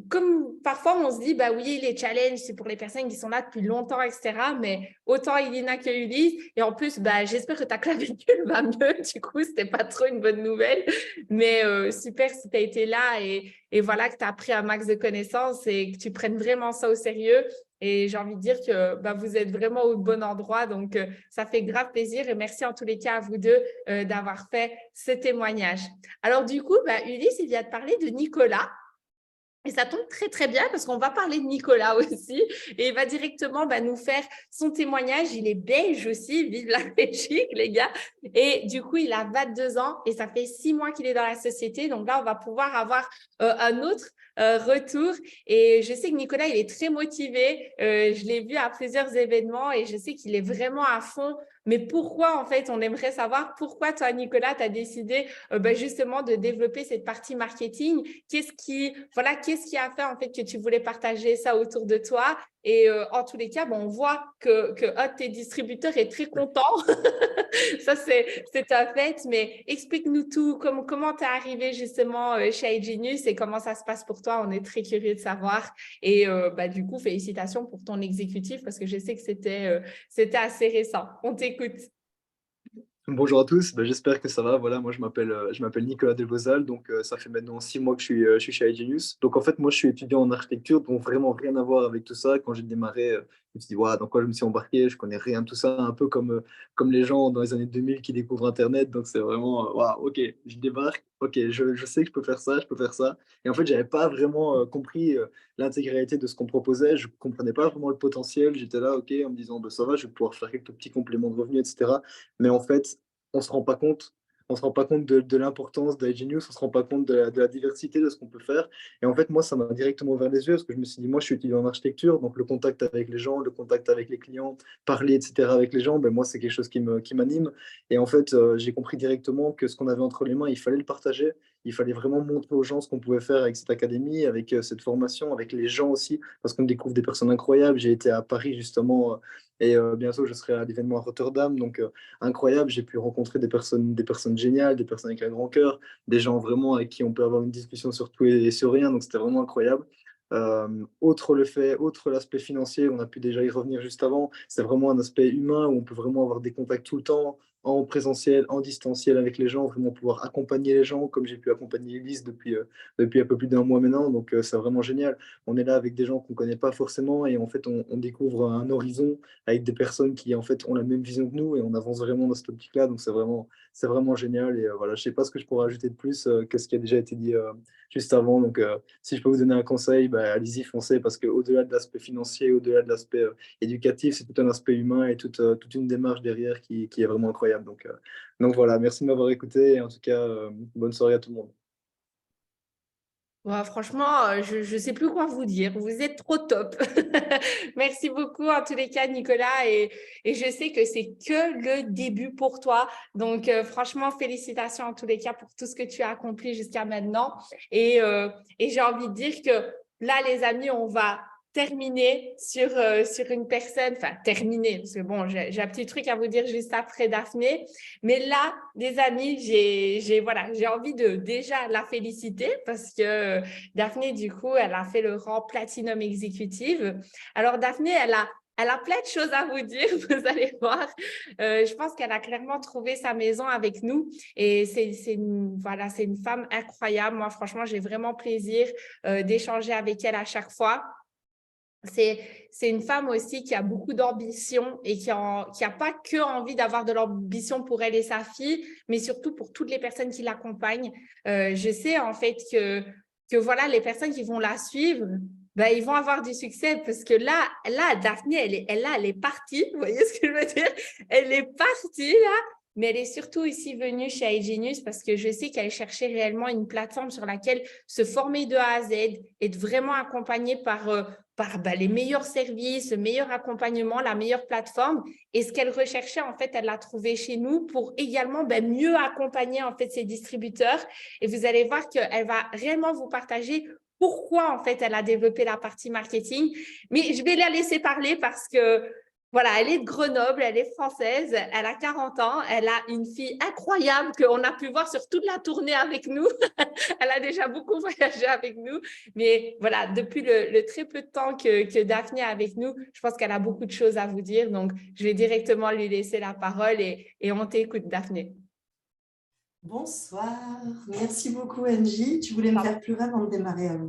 comme parfois on se dit, bah oui, les challenges, c'est pour les personnes qui sont là depuis longtemps, etc. Mais autant Elina que Ulysse. Et en plus, bah, j'espère que ta clavicule va mieux. Du coup, c'était pas trop une bonne nouvelle. Mais super si tu as été là et voilà que tu as appris un max de connaissances et que tu prennes vraiment ça au sérieux. Et j'ai envie de dire que bah, vous êtes vraiment au bon endroit. Donc, ça fait grave plaisir. Et merci en tous les cas à vous deux d'avoir fait ce témoignage. Alors, du coup, bah, Ulysse, il vient de parler de Nicolas. Et ça tombe très, très bien parce qu'on va parler de Nicolas aussi et il va directement nous faire son témoignage. Il est belge aussi, vive la Belgique, les gars. Et du coup, il a 22 ans et ça fait 6 mois qu'il est dans la société. Donc là, on va pouvoir avoir un autre retour. Et je sais que Nicolas, il est très motivé. Je l'ai vu à plusieurs événements et je sais qu'il est vraiment à fond. Mais pourquoi, en fait, on aimerait savoir pourquoi toi, Nicolas, tu as décidé justement de développer cette partie marketing. Qu'est-ce qui a fait en fait que tu voulais partager ça autour de toi? Et en tous les cas, on voit que un de tes distributeurs est très content. Ça, c'est un fait. Mais explique-nous tout. Comment tu es arrivé justement chez iGenius et comment ça se passe pour toi? On est très curieux de savoir. Et du coup, félicitations pour ton exécutif parce que je sais que c'était assez récent. On t'écoute. Bonjour à tous, j'espère que ça va. Voilà, moi je m'appelle Nicolas Delvozal, donc ça fait maintenant 6 mois que je suis chez iGenius. Donc en fait, moi je suis étudiant en architecture, donc vraiment rien à voir avec tout ça. Quand j'ai démarré, je me suis dit, ouais, dans quoi je me suis embarqué, je connais rien de tout ça, un peu comme les gens dans les années 2000 qui découvrent Internet. Donc c'est vraiment, waouh, ok, je débarque, ok, je sais que je peux faire ça, je peux faire ça. Et en fait, j'avais pas vraiment compris l'intégralité de ce qu'on proposait, je comprenais pas vraiment le potentiel. J'étais là, ok, en me disant, ça va, je vais pouvoir faire quelques petits compléments de revenus, etc. Mais en fait, on se rend pas compte. On se rend pas compte de l'importance d'iGenius, on se rend pas compte de la diversité de ce qu'on peut faire. Et en fait, moi, ça m'a directement ouvert les yeux parce que je me suis dit, moi, je suis étudiant en architecture, donc le contact avec les gens, le contact avec les clients, parler, etc. avec les gens, moi, c'est quelque chose qui m'anime. Et en fait, j'ai compris directement que ce qu'on avait entre les mains, il fallait le partager. Il fallait vraiment montrer aux gens ce qu'on pouvait faire avec cette académie, avec cette formation, avec les gens aussi, parce qu'on découvre des personnes incroyables. J'ai été à Paris justement, et bientôt je serai à l'événement à Rotterdam, donc incroyable. J'ai pu rencontrer des personnes géniales, des personnes avec un grand cœur, des gens vraiment avec qui on peut avoir une discussion sur tout et sur rien. Donc c'était vraiment incroyable. Outre l'aspect financier, on a pu déjà y revenir juste avant. C'est vraiment un aspect humain où on peut vraiment avoir des contacts tout le temps, en présentiel, en distanciel avec les gens, vraiment pouvoir accompagner les gens, comme j'ai pu accompagner Elise depuis un peu plus d'1 mois maintenant. Donc c'est vraiment génial. On est là avec des gens qu'on ne connaît pas forcément et en fait on découvre un horizon avec des personnes qui en fait ont la même vision que nous et on avance vraiment dans cette optique-là. Donc c'est vraiment génial. Et voilà, je ne sais pas ce que je pourrais ajouter de plus que ce qui a déjà été dit juste avant. Donc si je peux vous donner un conseil, allez-y, foncez parce qu'au-delà de l'aspect financier, au-delà de l'aspect éducatif, c'est tout un aspect humain et toute une démarche derrière qui est vraiment incroyable. Donc voilà, merci de m'avoir écouté et en tout cas, bonne soirée à tout le monde. Ouais, franchement, je ne sais plus quoi vous dire. Vous êtes trop top. Merci beaucoup en tous les cas, Nicolas. Et je sais que c'est que le début pour toi. Donc, franchement, félicitations en tous les cas pour tout ce que tu as accompli jusqu'à maintenant. Et j'ai envie de dire que là, les amis, on va terminer sur une personne, enfin terminer, parce que bon, j'ai un petit truc à vous dire juste après Daphné. Mais là, les amis, j'ai envie de déjà la féliciter parce que Daphné, du coup, elle a fait le rang Platinum Executive. Alors, Daphné, elle a plein de choses à vous dire, vous allez voir. Je pense qu'elle a clairement trouvé sa maison avec nous et c'est une femme incroyable. Moi, franchement, j'ai vraiment plaisir d'échanger avec elle à chaque fois. C'est une femme aussi qui a beaucoup d'ambition et qui a pas que envie d'avoir de l'ambition pour elle et sa fille, mais surtout pour toutes les personnes qui l'accompagnent. Je sais en fait que voilà, les personnes qui vont la suivre, ils vont avoir du succès parce que là Daphné, elle est partie. Vous voyez ce que je veux dire? Elle est partie là. Mais elle est surtout ici venue chez iGenius parce que je sais qu'elle cherchait réellement une plateforme sur laquelle se former de A à Z, être vraiment accompagnée par les meilleurs services, le meilleur accompagnement, la meilleure plateforme. Et ce qu'elle recherchait, en fait, elle l'a trouvé chez nous pour également mieux accompagner en fait ses distributeurs. Et vous allez voir qu'elle va réellement vous partager pourquoi en fait elle a développé la partie marketing. Mais je vais la laisser parler parce que Voilà, elle est de Grenoble, elle est française, elle a 40 ans, elle a une fille incroyable qu'on a pu voir sur toute la tournée avec nous. Elle a déjà beaucoup voyagé avec nous, mais voilà, depuis le très peu de temps que Daphné est avec nous, je pense qu'elle a beaucoup de choses à vous dire, donc je vais directement lui laisser la parole et on t'écoute, Daphné. Bonsoir, merci beaucoup Angie. Tu voulais me faire pleurer avant de démarrer avant.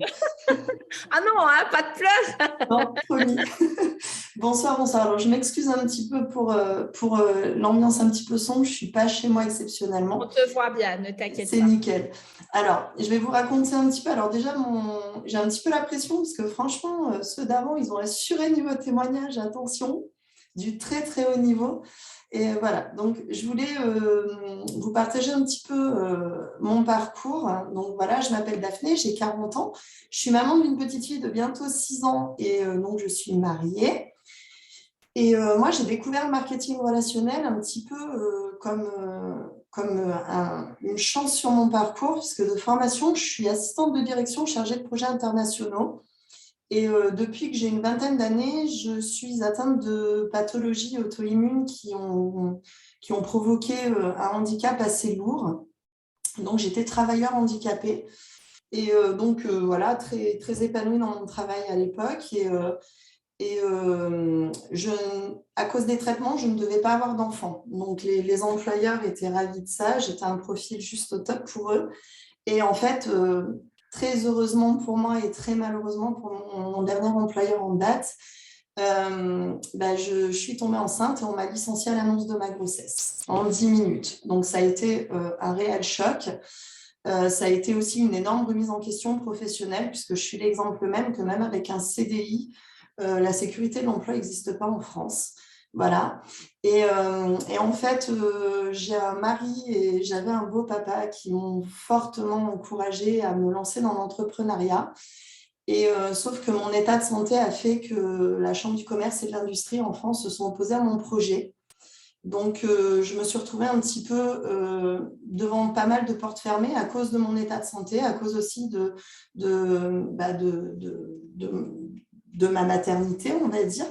Ah non, hein, pas de pleurs. Non, promis. Bonsoir. Alors je m'excuse un petit peu pour l'ambiance un petit peu sombre. Je ne suis pas chez moi exceptionnellement. On te voit bien, ne t'inquiète pas. C'est nickel. Alors, je vais vous raconter un petit peu. Alors déjà, j'ai un petit peu la pression parce que franchement, ceux d'avant, ils ont assuré niveau témoignage. Attention, du très très haut niveau. Et voilà, donc je voulais vous partager un petit peu mon parcours. Donc voilà, je m'appelle Daphné, j'ai 40 ans. Je suis maman d'une petite fille de bientôt 6 ans et donc je suis mariée. Et moi, j'ai découvert le marketing relationnel un petit peu comme une chance sur mon parcours, puisque de formation, je suis assistante de direction chargée de projets internationaux. Et depuis que j'ai une vingtaine d'années, je suis atteinte de pathologies auto-immunes qui ont provoqué un handicap assez lourd. Donc, j'étais travailleur handicapé. Et donc, voilà, très, très épanouie dans mon travail à l'époque. Et à cause des traitements, je ne devais pas avoir d'enfants. Donc, les employeurs étaient ravis de ça. J'étais un profil juste au top pour eux. Et en fait, très heureusement pour moi et très malheureusement pour mon dernier employeur en date, je suis tombée enceinte et on m'a licenciée à l'annonce de ma grossesse en 10 minutes. Donc, ça a été un réel choc. Ça a été aussi une énorme remise en question professionnelle puisque je suis l'exemple même que même avec un CDI, la sécurité de l'emploi n'existe pas en France. Voilà. Et en fait, j'ai un mari et j'avais un beau papa qui m'ont fortement encouragée à me lancer dans l'entrepreneuriat. Et sauf que mon état de santé a fait que la Chambre du commerce et de l'industrie en France se sont opposés à mon projet. Donc, je me suis retrouvée un petit peu devant pas mal de portes fermées à cause de mon état de santé, à cause aussi de ma maternité, on va dire.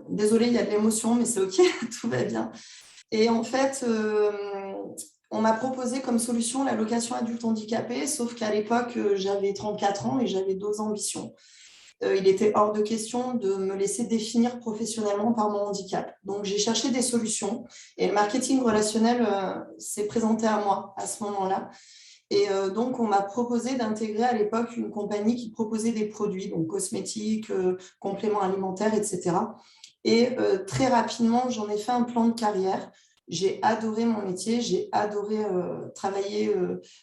Désolée, il y a de l'émotion, mais c'est OK, tout va bien. Et en fait, on m'a proposé comme solution l'allocation adulte handicapé, sauf qu'à l'époque, j'avais 34 ans et j'avais d'autres ambitions. Il était hors de question de me laisser définir professionnellement par mon handicap. Donc, j'ai cherché des solutions et le marketing relationnel s'est présenté à moi à ce moment-là. Et donc, on m'a proposé d'intégrer à l'époque une compagnie qui proposait des produits, donc cosmétiques, compléments alimentaires, etc. Et très rapidement, j'en ai fait un plan de carrière. J'ai adoré mon métier, j'ai adoré travailler,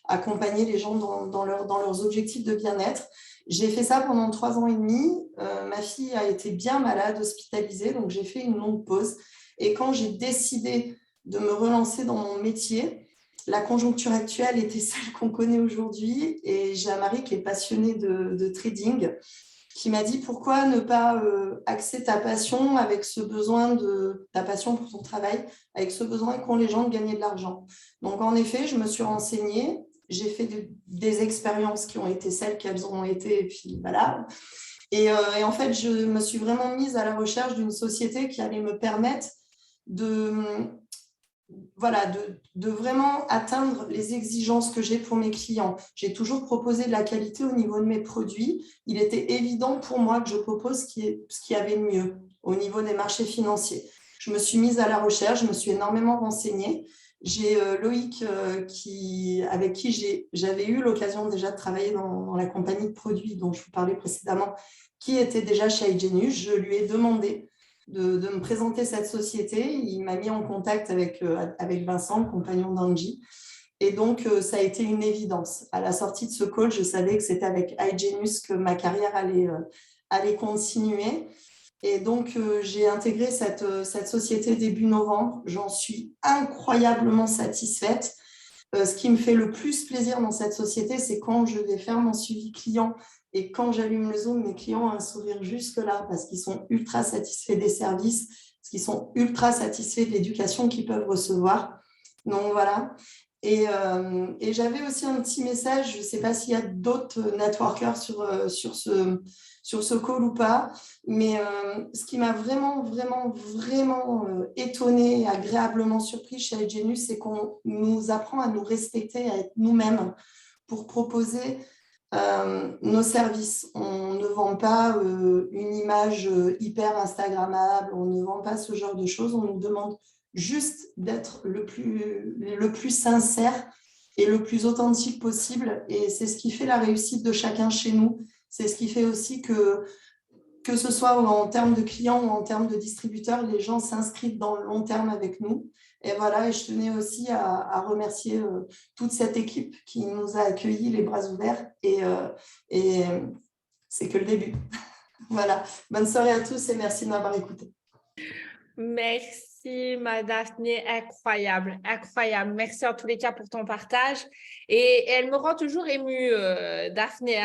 accompagner les gens dans leurs objectifs de bien-être. J'ai fait ça pendant 3 ans et demi. Ma fille a été bien malade, hospitalisée, donc j'ai fait une longue pause. Et quand j'ai décidé de me relancer dans mon métier, la conjoncture actuelle était celle qu'on connaît aujourd'hui et j'ai un mari qui est passionné de trading qui m'a dit pourquoi ne pas axer ta passion avec ce besoin ta passion pour ton travail, avec ce besoin qu'ont les gens de gagner de l'argent. Donc en effet, je me suis renseignée, j'ai fait des expériences qui ont été celles qu'elles ont été et puis voilà. Et en fait, je me suis vraiment mise à la recherche d'une société qui allait me permettre de vraiment atteindre les exigences que j'ai pour mes clients. J'ai toujours proposé de la qualité au niveau de mes produits. Il était évident pour moi que je propose ce qui y avait de mieux au niveau des marchés financiers. Je me suis mise à la recherche, je me suis énormément renseignée. J'ai Loïc avec qui j'avais eu l'occasion déjà de travailler dans la compagnie de produits dont je vous parlais précédemment, qui était déjà chez iGenius. Je lui ai demandé de me présenter cette société. Il m'a mis en contact avec Vincent, le compagnon d'Angie. Et donc, ça a été une évidence. À la sortie de ce call, je savais que c'était avec iGenius que ma carrière allait continuer. Et donc, j'ai intégré cette société début novembre. J'en suis incroyablement satisfaite. Ce qui me fait le plus plaisir dans cette société, c'est quand je vais faire mon suivi client et quand j'allume le Zoom, mes clients ont un sourire jusque-là parce qu'ils sont ultra satisfaits des services, parce qu'ils sont ultra satisfaits de l'éducation qu'ils peuvent recevoir. Donc, voilà. Et j'avais aussi un petit message, je ne sais pas s'il y a d'autres networkers sur ce call ou pas, mais ce qui m'a vraiment étonnée et agréablement surpris chez iGenius, c'est qu'on nous apprend à nous respecter, à être nous-mêmes pour proposer nos services. On ne vend pas une image hyper Instagrammable, on ne vend pas ce genre de choses, on nous demande juste d'être le plus sincère et le plus authentique possible. Et c'est ce qui fait la réussite de chacun chez nous. C'est ce qui fait aussi que ce soit en termes de clients ou en termes de distributeurs, les gens s'inscrivent dans le long terme avec nous. Et voilà, et je tenais aussi à remercier toute cette équipe qui nous a accueillis les bras ouverts. Et c'est que le début. Voilà. Bonne soirée à tous et merci de m'avoir écouté. Merci, ma Daphné, incroyable, incroyable. Merci en tous les cas pour ton partage. Et elle me rend toujours émue, Daphné.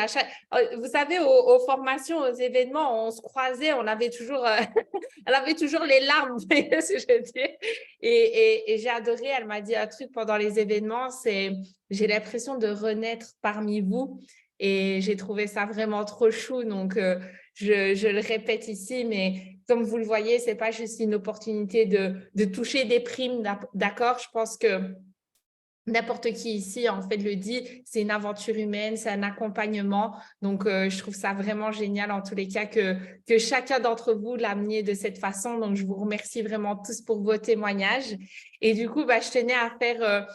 Vous savez, aux formations, aux événements, on se croisait, on avait toujours, elle avait toujours les larmes, vous voyez ce que je veux dire. Et j'ai adoré, elle m'a dit un truc pendant les événements, c'est j'ai l'impression de renaître parmi vous. Et j'ai trouvé ça vraiment trop chou. Donc, je le répète ici, mais comme vous le voyez, ce n'est pas juste une opportunité de toucher des primes, d'accord? Je pense que n'importe qui ici, en fait, le dit, c'est une aventure humaine, c'est un accompagnement. Donc, je trouve ça vraiment génial, en tous les cas, que chacun d'entre vous l'amenez de cette façon. Donc, je vous remercie vraiment tous pour vos témoignages. Et du coup, je tenais à faire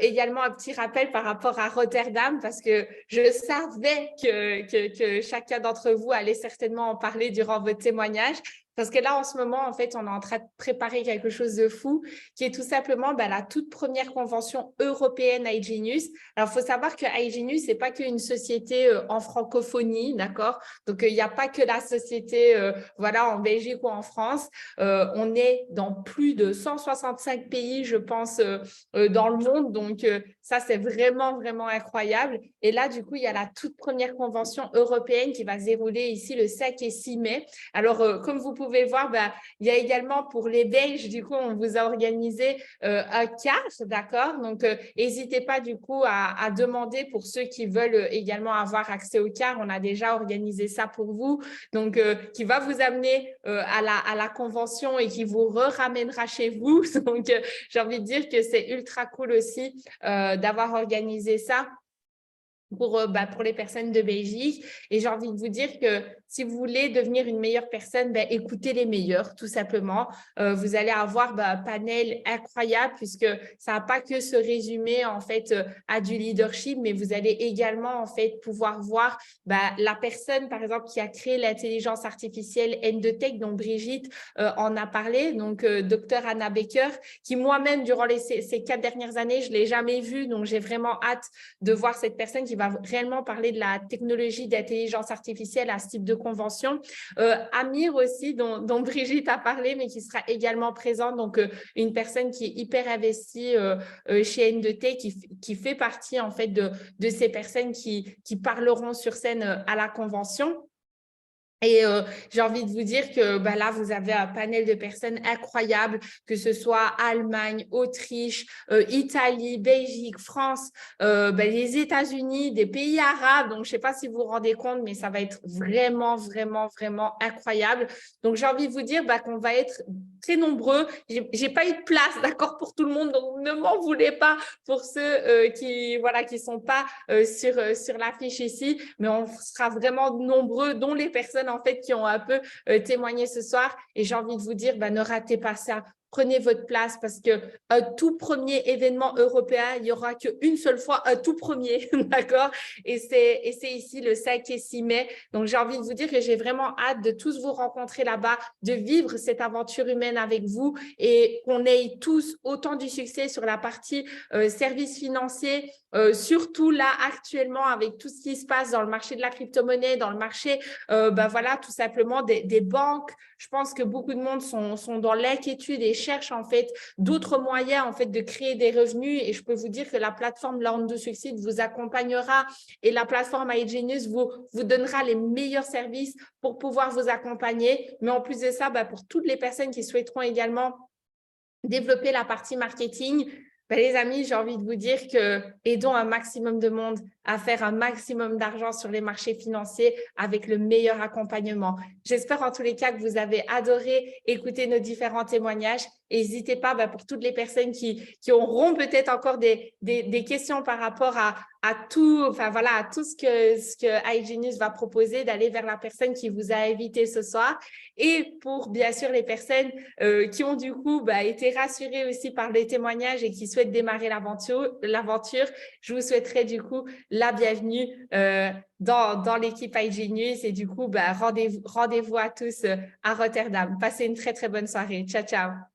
également un petit rappel par rapport à Rotterdam, parce que je savais que chacun d'entre vous allait certainement en parler durant votre témoignage. Parce que là, en ce moment, en fait, on est en train de préparer quelque chose de fou, qui est tout simplement la toute première convention européenne iGenius. Alors, il faut savoir que iGenius, ce n'est pas qu'une société en francophonie, d'accord? Donc, il n'y a pas que la société en Belgique ou en France. On est dans plus de 165 pays, je pense, dans le monde. Donc, ça, c'est vraiment, vraiment incroyable. Et là, du coup, il y a la toute première convention européenne qui va se dérouler ici le 5 et 6 mai. Alors, comme vous pouvez voir, il y a également pour les Belges, du coup, on vous a organisé un car, d'accord? Donc, n'hésitez pas, du coup, à demander pour ceux qui veulent également avoir accès au car. On a déjà organisé ça pour vous. Donc, qui va vous amener à la convention et qui vous ramènera chez vous. Donc, j'ai envie de dire que c'est ultra cool aussi d'avoir organisé ça pour les personnes de Belgique. Et j'ai envie de vous dire que si vous voulez devenir une meilleure personne, écoutez les meilleurs, tout simplement. Vous allez avoir un panel incroyable puisque ça n'a pas que se résumer en fait à du leadership, mais vous allez également en fait pouvoir voir la personne, par exemple, qui a créé l'intelligence artificielle Endotech, dont Brigitte en a parlé, donc Dr Anna Baker, qui moi-même, durant ces 4 dernières années, je ne l'ai jamais vue, donc j'ai vraiment hâte de voir cette personne qui va réellement parler de la technologie d'intelligence artificielle à ce type de convention. Amir aussi, dont Brigitte a parlé, mais qui sera également présente, donc une personne qui est hyper investie chez Endotech, qui fait partie en fait de ces personnes qui parleront sur scène à la convention. Et j'ai envie de vous dire que là, vous avez un panel de personnes incroyables, que ce soit Allemagne, Autriche, Italie, Belgique, France, les États-Unis, des pays arabes. Donc, je ne sais pas si vous vous rendez compte, mais ça va être vraiment, vraiment, vraiment incroyable. Donc, j'ai envie de vous dire qu'on va être très nombreux. Je n'ai pas eu de place, d'accord, pour tout le monde. Donc, ne m'en voulez pas pour ceux qui ne sont pas sur l'affiche ici. Mais on sera vraiment nombreux, dont les personnes en fait qui ont un peu témoigné ce soir. Et j'ai envie de vous dire, ne ratez pas ça. Prenez votre place parce qu'un tout premier événement européen, il n'y aura qu'une seule fois un tout premier, d'accord? Et c'est ici le 5 et 6 mai. Donc, j'ai envie de vous dire que j'ai vraiment hâte de tous vous rencontrer là-bas, de vivre cette aventure humaine avec vous et qu'on ait tous autant du succès sur la partie services financiers, surtout là actuellement avec tout ce qui se passe dans le marché de la crypto-monnaie, dans le marché tout simplement des banques. Je pense que beaucoup de monde sont dans l'inquiétude et cherchent en fait d'autres moyens en fait de créer des revenus, et je peux vous dire que la plateforme Learn to Succeed vous accompagnera et la plateforme iGenius vous donnera les meilleurs services pour pouvoir vous accompagner. Mais en plus de ça, pour toutes les personnes qui souhaiteront également développer la partie marketing, Ben, les amis, j'ai envie de vous dire que aidons un maximum de monde à faire un maximum d'argent sur les marchés financiers avec le meilleur accompagnement. J'espère en tous les cas que vous avez adoré écouter nos différents témoignages. N'hésitez pas, pour toutes les personnes qui auront peut-être encore des questions par rapport à tout, à tout ce que iGenius va proposer, d'aller vers la personne qui vous a invité ce soir. Et pour bien sûr les personnes qui ont du coup été rassurées aussi par les témoignages et qui souhaitent démarrer l'aventure, je vous souhaiterais du coup la bienvenue dans l'équipe iGenius et du coup rendez-vous à tous à Rotterdam. Passez une très très bonne soirée. Ciao, ciao.